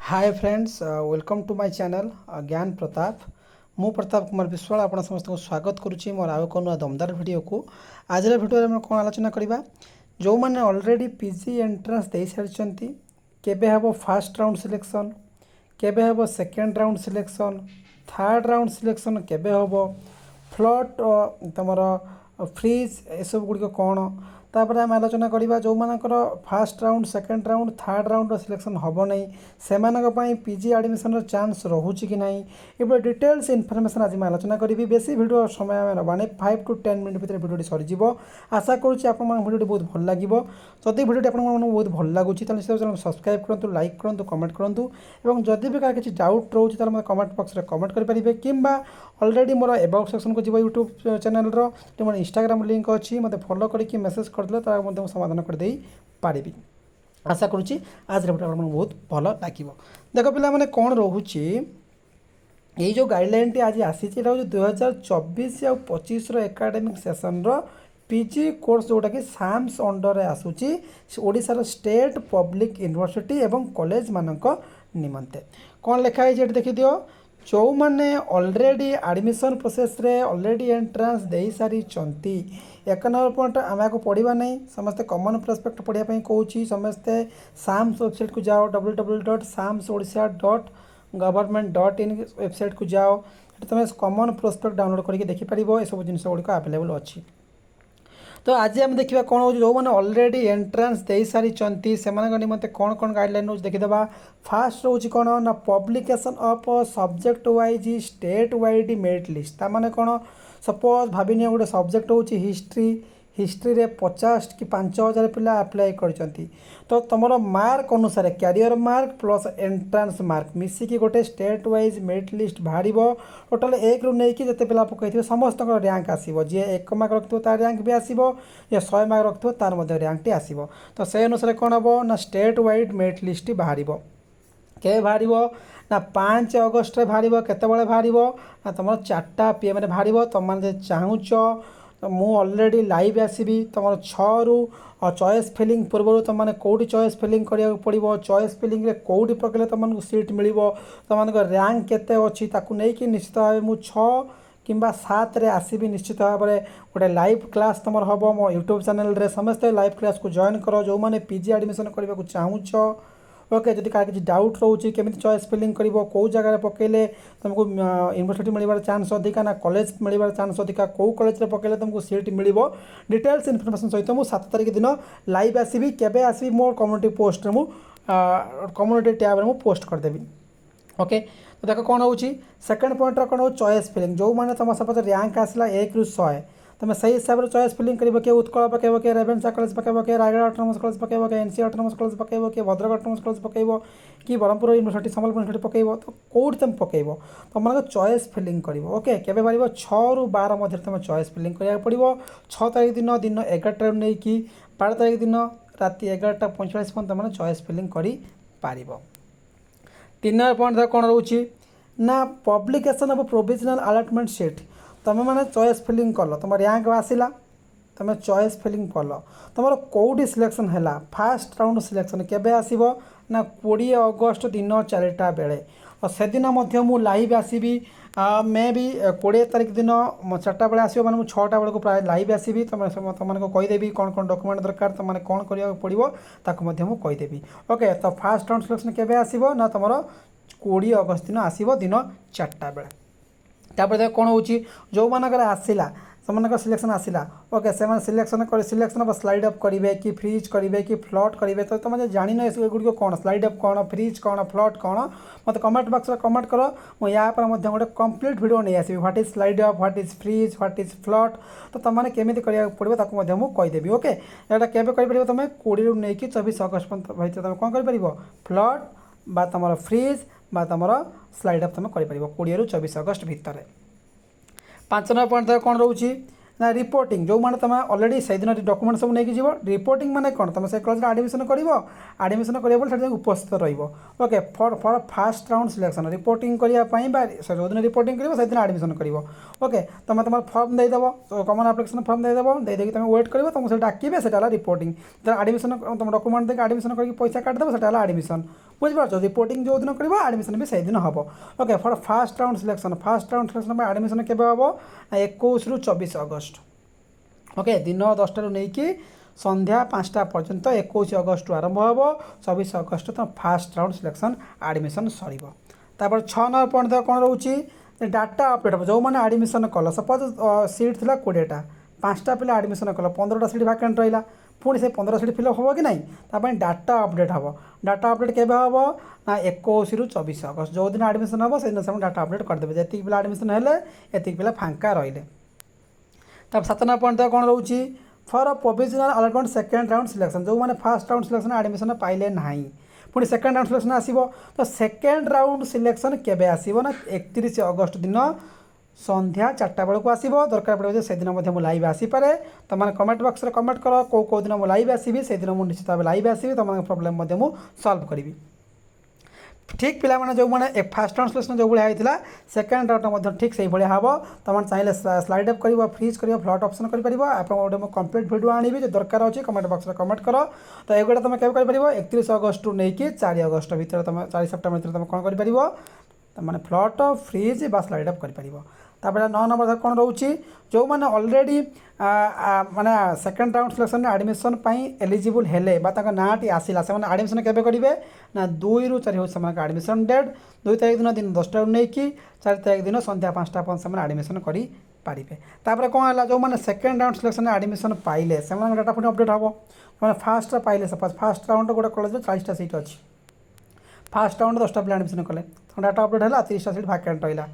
Hi friends, welcome to my channel Gyan Pratap. मु प्रताप कुमार विश्वाल आप समस्त को स्वागत करुच्ची मोर आउ एक नुआ दमदार वीडियो को। आज वीडियो में कौन आलोचना करवा जो मैंने ऑलरेडी पीजी एंट्रेंस दे सारी केबे हेबो फर्स्ट राउंड सिलेक्शन, केबे हेबो second round selection, third round selection केबे हेबो, फ्लट तमर फ्रीज ए सब गुड़िक कौन तापर आम आलोचना करवा जो मानकर fast round second round third round selection हम नहीं से पीजी एडमिशन चांस रोचे कि नहीं ये डिटेल्स इनफर्मेशन आज मैं आलोचना करी। बेसी वीडियो समय नबानी 5 to 10 मिनट भितर वीडियो सरीज। आशा करुँच भिडियो बहुत भल लगे। जदि भिडियो आपको बहुत भल लगुच चैनल सब्सक्राइब करूँ, लाइक करूँ, कमेंट करूँ और जदि भी किसी डाउट रोचे तो कमेंट बॉक्स में कमेंट करेंगे कि ऑलरेडी मोर एबाउट सेक्शन को जीव यूट्यूब चैनल मोर इंस्टाग्राम लिंक अच्छी मत फॉलो करके मेसेज करदे तो समाधान करदे पारि। आशा करुँची आज भिडियो आपको बहुत भल लगे। देख पिला माने कौन रोचे ये जो गाइडलाइन टी आज आसी 2024 या 25 एकाडेमिक सेसन पीजी कोर्स जोटा कि साम्स अंडर आसूची ओडिशार स्टेट पब्लिक यूनिवर्सिटी एवं कॉलेज मानक निमंते कौन लिखाई देखी दियो जो मैंने ऑलरेडी एडमिशन प्रोसेस रे ऑलरेडी एंट्रेंस दे सारी एक नंबर पॉइंट आम आपको पढ़ा नहीं समस्ते कॉमन प्रोस्पेक्ट पढ़ाई कहूँ समस्ते साम्स वेबसाइट को जाओ www.samsodisha.government.in वेबसाइट को जाओ तुम कॉमन प्रोस्पेक्ट डाउनलोड करके देखिपर ये सब जिन गुड़िक आवेलेबल अच्छी। तो आज आम देखा कौन हो जो मैंने ऑलरेडी एंट्रेंस दे सारी से निमंते कौन कौन गाइडलाइन रोज देखीदे। फास्ट रोच कौन ना publication of subject wise state wide merit list ताने कौन सपोज भाविनी गोटे सब्जेक्ट हूँ हिस्ट्री हिस्ट्री रे 50 कि 5000 पिला अप्लाई करछंती तो तुम मार्क अनुसार career mark plus entrance mark मिसिकी गोटे स्टेट वाइज मेरिट लिस्ट बाहर टोटाल 1 रु नहीं जिते पिला पकई समस्त रैंक आसो जी 1 मार्क रखियो तार रैंक भी आसो ये 100 मार्क रखियो तार मध्य रैंक टी आसो तो से अनुसार कौन हम ना स्टेट वाइड मेरिट लिस्ट बाहर के बाहर ना 5 अगस्ट बाहर केत बाहर ना तुम 4टा PM बाहर तुम चाहूच मु ऑलरेडी लाइव आसबि तुम 6 रु चॉइस फिलिंग पूर्व तुमने कौटी चॉइस फिलिंग करा पड़ो चॉइस फिलिंग रे कौटी पकड़े तुमको सीट मिल तुम रैंक केते अच्छी ताकू नहीं निश्चित भाव मु 6 किंबा 7 रे आसबि निश्चित भाव में गोटे लाइव क्लास तुम हम मो यूट्यूब चैनल रे समस्ते लाइव क्लास को जॉइन कर जो मैंने पीजी एडमिशन करने को चाहूच ओके जदि क्या किसी डाउट रोचे केमी चॉइस फिलिंग कर कौ जगह पकड़े तुमको यूनिवर्सिटी मिलवार चांस अधिका ना कॉलेज मिलवार चांस अधिका कौ कॉलेज पकड़े तुमको सीट मिल डिटेल्स इनफर्मेशन सहित मुझे 7 तारिख दिन लाइव आसबि केबे आसबि मोर कम्युनिटी पोस्ट रे कम्युनिटी टैब रे पोस्ट करदेवी। ओके तो देख कौन हो सेकेंड पॉइंट कौन हो चॉइस फिलिंग जो मैंने तुम सपोज रैंक आसला 1 रु 100 तुम सही हिसाब से चॉइस फिलिंग कर किए उत्कल पकेब किए रेभेन्सा कॉलेज पकेब किए रायगढ़ ऑटोनोमस कॉलेज पकेब किए एनसी ऑटोनोमस कॉलेज पकेब किए भद्रक ऑटोनोमस कॉलेज पकेब कि ब्रह्मपुर यूनिवर्सिटी संबलपुर यूनिवर्सिटी पकेब तो कौटी तुम पकेब तुम चॉइस फिलिंग कर ओके केबे बाहर 6 रु 12 मध्य तुम चॉइस फिलिंग करा पड़ो 6 तारिख दिन दिन 11टा नहीं कि 12 तारिख दिन राति 11:45 तुमने चॉइस फिलिंग कर। 3 नंबर पॉइंट कौन रोचे ना publication of provisional allotment seat तुम मैंने चॉइस फिलिंग कल तुम रैंक आसला तुम चॉइस फिलिंग कल तुम कौटी सिलेक्शन है फास्ट राउंड सिलेक्शन केबे आसीबो ना 20 अगस्त दिन 4टा बेले और से दिन मु लाइव आसबि मे भी 20 तारिख दिन 4टा बेले आसो मैंने 6टा बेलू प्राय लाइव आसबि तुमको कहीदेवी कौन कौन डॉक्यूमेंट दरकार तुमने कौन करा पड़ो ताकू कहीदेवी। ओके तो फास्ट राउंड सिलेक्शन केबे आसीबो ना तुम 20 अगस्त दिन आसो दिन 4टा बेले तापर देख कौन हो जो मानकर आसला से सिलेक्शन आसला ओके से सिलेक्शन अब स्लाइड अप करेंगे कि फ्रीज करेंगे कि फ्लट करेंगे तो तुम जान गुड़ कौन स्लाइड अप कौन फ्रीज कौन फ्लट कौन मत कमेंट बॉक्स में कमेंट कर मुझे गोटे कंप्लीट वीडियो नहीं आसबि what is slide up what is freeze what is float तो तुमने केमी करा पड़ो ताकू कहीदेवी। ओके यहाँ केवे कर तुम 20 रु नहीं 24 अगस्त भर तुम कौन कर फ्लट बा तुम फ्रीज बा तुम स्लाइड अप तुम कर 20 रु 24 अगस्त भितर। 5 नंबर पॉइंट कौन रोचे ना रिपोर्टिंग जो मैंने तुम ऑलरेडी से दिन डॉक्यूमेंट सब नहीं जीव रिपोर्टिंग माने कौन तुम से कॉलेज एडमिशन कर उपस्थित रोके for fast round selection reporting करने जो दिन रिपोर्टिंग कर दिन एडमिशन कर ओके तुम तुम फॉर्म देदेव कमन एप्लिकेशन फॉर्म देदेव देदेक तुम वेट कर तुमको डाकिए से रिपोर्टिंग एडमिशन तुम डॉक्यूमेंट देख एडमिशन करके पैसा काटिदेव से एडमिशन बुझिपार रिपोर्टिंग जो दिन कर आडमिशन भी से दिन हम okay for fast round selection admission केबे हम 21 ରୁ 24 अगस्त ओके दिन 10 ରୁ नहीं संध्या 5टा पर्यंत 21 अगस्त आरंभ हम 24 अगस्त तुम fast round selection admission sir 6 number point कौन रोचे डाटा अपडेट हम जो मैंने आडमिशन कल सपोज सीट थी 20टा 5टा पिला आडमिशन कल 15टा सीट वैकेंट रहा पुणी से 15 सीट फिलअप हम कि नहीं डाटा अपडेट हम डाटा अपडेट केबे हम ना 21 ରୁ 24 अगस्त जो दिन आडमिशन हम से दिन से डाटा अपडेट करदे जी पिला आडमिशन हेले एति पिला फांका रहिले 7 नंबर पॉइंट कौन रोचे for provisional allotment second round selection जो मैंने फास्ट राउंड सिलेक्शन आडमिशन पाइले ना पुणी सेकेंड राउंड सिलेक्शन आसो तो सेकेंड राउंड सिलेक्शन केबे आसो ना 31 अगस्त दिन संध्या 4टा बेलू आसो दरकार पड़े से दिन मुझे लाइव आसीपे तुम कमेंट बॉक्स में कमेंट कर कौ दिन मुझे लाइव आसबि से दिन मुझे निश्चित भाव लाइव आसबि तुम प्रोब्लेम सॉल्व करी ठीक पिला माने जो मैंने फास्ट ट्रांसलेशन जो भाई होता सेकेंड राउंड ठीक से भाया हम तुम चाहिए स्लाइड अप कर फ्रीज कर फ्लट ऑप्शन कर गोटे कंप्लीट वीडियो आनी जो दरकार अच्छे कमेंट बॉक्स में कमेंट कर तो एगुड़ा तुम क्या कर 31 अगस्त नहीं 4 अगस्त भितर तुम 4 सेप्टेम्बर भितर तुम कौन कर मैंने फ्लट फ्रीज बा स्लाइड अप कर 9 नंबर कौन रोचे जो मैंने ऑलरेडी माने second round selection admission eligible हेले नाटी आसला से आडमिशन केबे करेंगे ना 2 ରୁ 4 हूँ से आडमिशन डेट 2 तारीख दिन 10टा नहीं 4 तारीख दिन संध्या 5टा पर आडमिशन करेंगे कौन है जो मैंने सेकेंड राउंड सिलेक्शन आडमिशन पाइले से डाटा पुणी अपडेट हम मैंने फास्ट पाइले सपोज फास्ट राउंड गोटे कॉलेज 40टा सीट अच्छी फास्ट राउंड 10टा पिला आडमिशन कले डाटा अपडेट है 30टा सीट वैकेंट रहा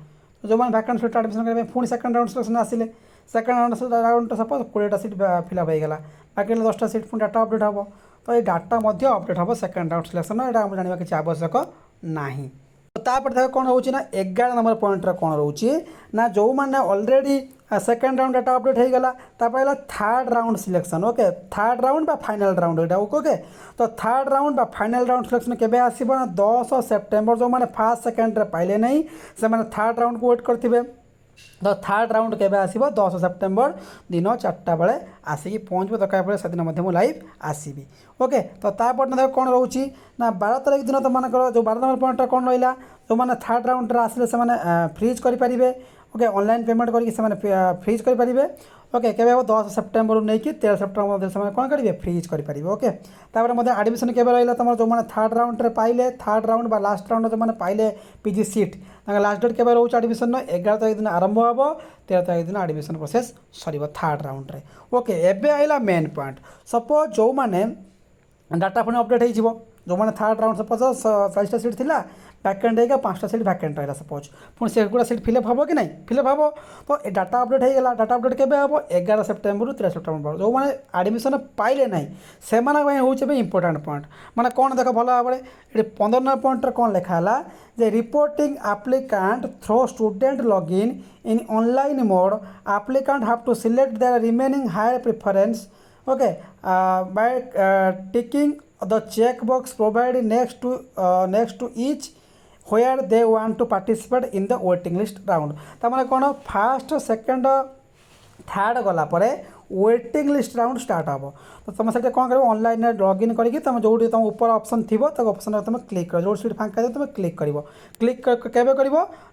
जो मैंने वैकेंट सीट आडमिशन करेंगे पुणी सेकेंड राउंड सिलेक्शन आसिले सेकेंड राउंड सपोज 20टा सीट फिलअप होगा बाकी 10टा सीट पुणी डाटा अपडेट हम तो ये डाटा अपडेट हम सेकेंड राउंड सिलेक्शन यहाँ जानवा किसी आवश्यक ना तापर देखो कौन रोचे ना 11 नंबर पॉइंट कौन रोचे ना जो मैंने already second round data update हो गला तापर third round selection okay third round बा फाइनल राउंड यहाँ ओके तो थर्ड राउंड बा फाइनल राउंड सिलेक्शन केबे आसीबो ना 10 सेप्टेम्बर जो मैंने फास्ट सेकेंड पाइले नहीं से मैंने थर्ड राउंड को वेट करथिबे तो थर्ड राउंड केबे आसीबो 10 सेप्टेम्बर दिन 4टा बेले आसिकी पहुँचबो दरकार पड़े से दिन लाइव आसबि ओके तो तापर देखो कौन रोचे ना 12 तारीख दिन तुम जो 12 नंबर पॉइंट कौन रहा जो मैंने थर्ड राउंड आसिले से फ्रीज करेंगे ओके ऑनलाइन पेमेंट करके फ्रीज करेंगे ओके केबे हम 10 सेप्टेम्बर नहीं 13 सेप्टेम्बर मध्य से कौन करेंगे फ्रीज करेंगे ओके तापर आडमिशन केबे रहा तुम जो मैंने थर्ड राउंड पाइले थर्ड राउंड बा लास्ट राउंड जो मैंने पाइले पीजी सीट लास्ट डेट केबे रोचे आडमिशन 11 तारीख दिन आरंभ हम 13 तारीख दिन admission process sir third round रे ओके एबे आइला मेन पॉइंट सपोज जो मैंने डाटा पुणी अपडेट हो जो मैंने थर्ड राउंड सपोज 40टा सीट थी वैकेंट होगा 5टा सीट वैकेंट रहा सपोज पुणी से गुड़ा सीट फिलअप हम कि नहीं फिलअप हम तो डाटा अपडेट होगा डाटा अपडेट केबे हम 11 सेप्टेम्बर ରୁ 13 सेप्टेम्बर जो मैंने आडमिशन पाइले ना से हूँ इंपोर्टाट पॉइंट माने कौन देख भल भाव ये 15 नंबर पॉइंट कौन लिखाला जे reporting applicant through student login in online mode applicant have to select their remaining higher preference okay by ticking the checkbox provided next to each where they want to participate in the waiting list round तमाने कौन fast second third गला परे waiting list round start हम तो तुम से कौन कर online login करके तुम जो तुम ऊपर ऑप्शन थी तो ऑप्शन तुम क्लिक कर जो सीट फांका तुम क्लिक कर केबे कर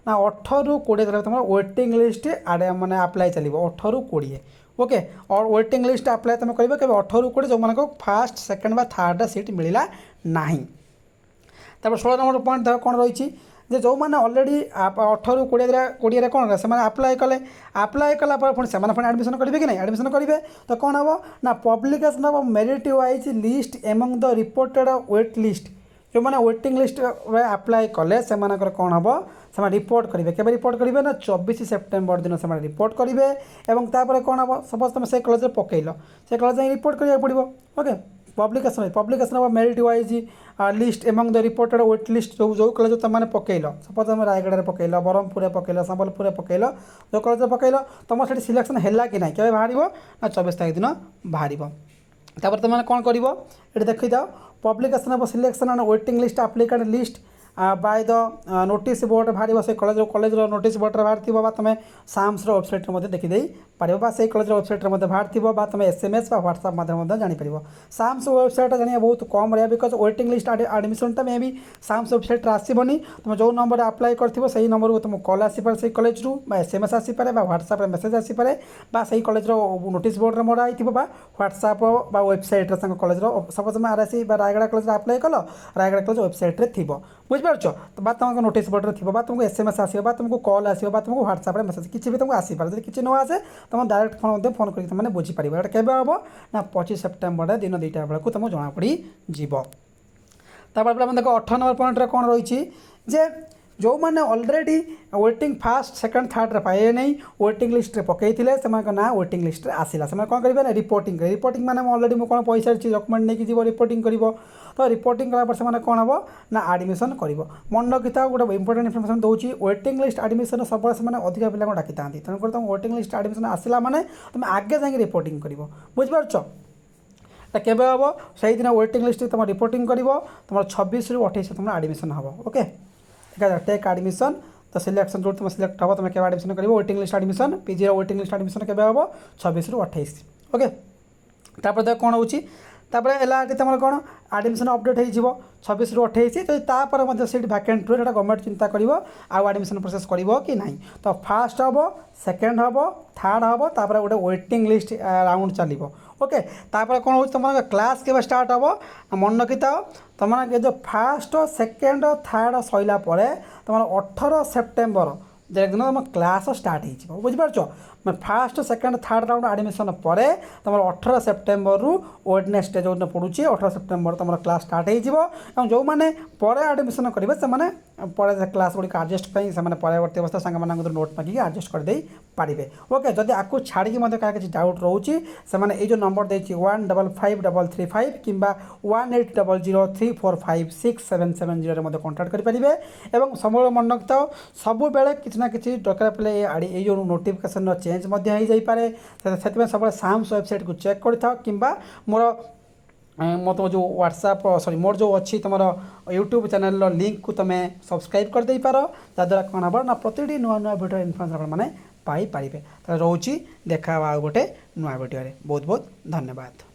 ना 18 ରୁ 20 तुम वेटिंग लिस्ट आड़े मैंने अप्लाई चलो 18 ରୁ 20 ओके और वेटिंग लिस्ट अप्लाई तुम कर 18 ରୁ 20 जो मान फास्ट सेकेंड बा थर्ड सीट मिलला ना 16 नंबर पॉइंट देख कौन रही जो मैंने ऑलरेडी 18 ରୁ 20 कौन से अप्लाई कला पुणी से आडमिशन करेंगे कि नहीं आडमिशन करेंगे तो कौन हम ना publication of merit wise list among the reported wait list जो मैंने वेटिंग लिस्ट अप्लाई कले से कौन हम से रिपोर्ट करेंगे केबे रिपोर्ट करेंगे ना 24 सेप्टेम्बर दिन से रिपोर्ट करेंगे और तापर कौन हम सपोज तुम से कॉलेज पकईल से कॉलेज रिपोर्ट करा पड़ो okay publication of merit wise list among the reported wait list जो कॉलेज तुम पकईल सपोज तुम रायगढ़ पकईल ब्रह्मपुर पकईल संबलपुर पकईल जो कॉलेज पकईल तुम से सिलेक्शन है कि नहीं केबे बाहर ना 24 तारीख दिन बाहर तापर तुम कौन कर देखी जाओ publication of selection and waiting list applicant list by the notice board बाहर से कॉलेज नोटिस बोर्ड बाहर तुम साम्स वेबसाइट देखीदे पार से कॉलेज वेबसाइट बाहर तुम SMS व्हाट्सएप माध्यम जापर साम्स वेबसाइट जाना बहुत कम रहा बिकज वेटिंग लिस्ट आडमिशनटा मे भी साम्स वेबसाइट आसबनी तुम जो नंबर अप्लाई कर से नंबर को तुम कॉल आसपे से कॉलेज रू SMS आसपे व्हाट्सएप मेसेज आसपे से कॉलेज नोटिस बोर्ड में मरा हो व्हाट्सएप वेबसाइट कॉलेज सपोज तुम RSC रायगढ़ कॉलेज अप्लाई कल रायगढ़ कॉलेज वेबसाइट थी बुझिपार तुमको नोटिस बोर्ड में थी तुमको SMS आसो तुमको कॉल आसो तुमको व्हाट्सएप मेसेज किसी भी तुमको आसपे जब किसी न आसे तुम डायरेक्ट फोन करके तुमने बुझीपार ये केवे हम ना 25 सेप्टेम्बर दिन 2टा बेलू तुमको जमापड़ी तापर देख 8 नंबर पॉइंट कौन रही जे जो मैंने already waiting fast second third पाए नहीं वेटिंग लिस्ट रे पकई थे से ना वेटिंग लिस्ट रे आसिला से कौन करेंगे रिपोर्टिंग मैंने ऑलरेडी मुझे कौन पैसा डॉक्यूमेंट नहीं जीव रिपोर्टिंग कर तो रिपोर्टिंग कला से कौन हम ना आडमिशन कर मन रखी गोटे इंपोर्टेंट इनफर्मेशन दूसरी वेटिंग लिस्ट आडमिशन सब से अधिक पिला डाकी था तेणुक तुम वेटिंग लिस्ट आडमिशन आसला मैंने तुम आगे जाके रिपोर्टिंग कर बुझिपार केवे हम से दिन वेटिंग लिस्ट तुम रिपोर्टिंग कर तुम 26 ରୁ 28 तुम आडमिशन हम ओके टेक आडमिशन तो सिलेक्शन जो तुम सिलेक्ट हम तुम क्या आडमिशन कर waiting list admission PG waiting list admission केवे हम 26 ରୁ 28 ओके तापर देख कौन होची तापर LRT तुम कौन आडमिशन अपडेट हो 26 ରୁ 28 तो तापर सीट भैकेंट रुए गवर्नमेंट चिंता कर आडमिशन प्रोसेस कर कि ना तो फास्ट हम सेकेंड हम थर्ड हम तापर गोटे वेटिंग लिस्ट राउंड चलो ओके तापर कौन हो तुम क्लास के स्टार्ट हम मन रखी था तुम जो फास्ट सेकेंड थर्ड सैला तुम 18 सेप्टेम्बर दिन तुम क्लास स्टार्ट हो बुझिपार मैं fast second third round admission पर तुम 18 सेप्टेम्बर रु वेडनेसडे जो पड़ुची 18 सेप्टेम्बर तुम क्लास स्टार्ट हो जो मैंने पर आडमिशन करेंगे से क्लास गुड़ी एडजस्ट से परवर्ती अवस्था सांग नोट मांगिक एडजस्ट करदे पारे ओके जदि आपको छाड़ी क्या किसी डाउट रोचे से जो नंबर देती 155335 कि 1800345677 कॉन्टाक्ट करेंगे और सब मन रखी था सब बेले किसी ना कि दरकार पड़े ये जो नोटिफिकेशन चेंज हो जापे से सब साम्स वेबसाइट को चेक कर कि मोर मो तुम जो व्हाट्सएप सॉरी मोर जो अच्छी तुम यूट्यूब चैनल लिंक को तुम सब्सक्राइब कर दे पार जद्वारा कौन हम ना प्रति नुआ नुआ भिडियो इनफर्मेशन मैंने पाइपर रोचे देखा गोटे नुआ भिडियो बहुत बहुत धन्यवाद।